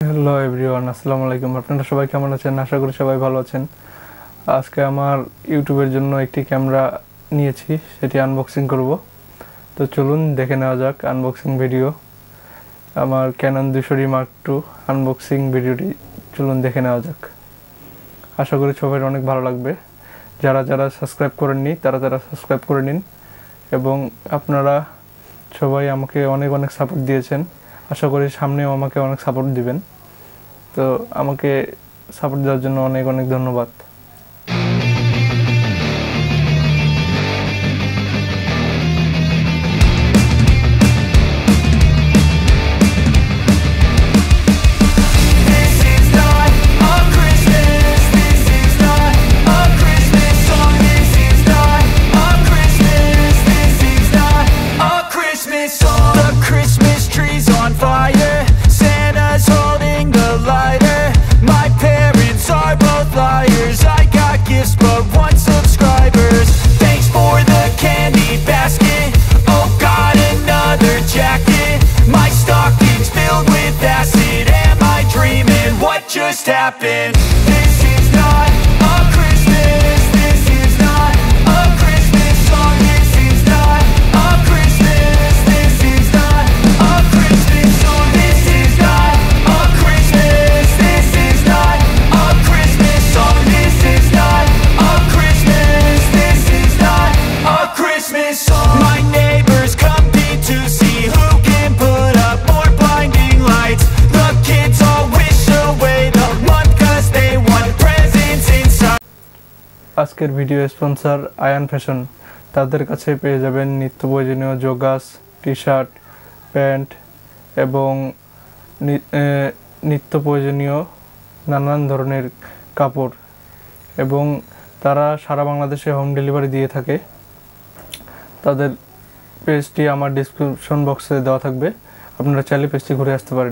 Hello everyone, আসসালামু আলাইকুম। আপনারা সবাই কেমন আছেন? আশা করি সবাই ভালো আছেন। আজকে আমার ইউটিউবের জন্য একটি ক্যামেরা নিয়েছি, সেটি আনবক্সিং করব। তো চলুন দেখে নেওয়া যাক আনবক্সিং ভিডিও। আমার Canon 200D Mark II unboxing ভিডিওটি চলুন দেখে নেওয়া যাক। আশা করি সবাই অনেক ভালো লাগবে। যারা যারা সাবস্ক্রাইব করেননি তারা সাবস্ক্রাইব করে নিন, এবং আপনারা সবাই আমাকে অনেক অনেক সাপোর্ট দিয়েছেন। আশা করি সামনেও আমাকে অনেক সাপোর্ট দিবেন। তো আমাকে সাপোর্ট দেওয়ার জন্য অনেক অনেক ধন্যবাদ। Just happened. This is not a Christmas. This is not a Christmas song. This is not a Christmas. This is not a Christmas song. This is not a Christmas. This is not a Christmas song. This is not a Christmas. This is not a Christmas song. My neighbors compete to see who can put up more blinding lights. The kids all wish away the month 'cause they want presents inside. আজকের video sponsor Ayaan fashion. তাদের কাছে পেয়ে যাবেন নিত্য প্রয়োজনীয় joggers, T shirt, pant এবং নিত্য প্রয়োজনীয় নানান ধরনের কাপড়, এবং তারা সারা বাংলাদেশে হোম ডেলিভারি দিয়ে থাকে। তাদের পেজটি আমার ডিসক্রিপশন বক্সে দেওয়া থাকবে, আপনারা চাইলে পেজটি ঘুরে আসতে পারেন।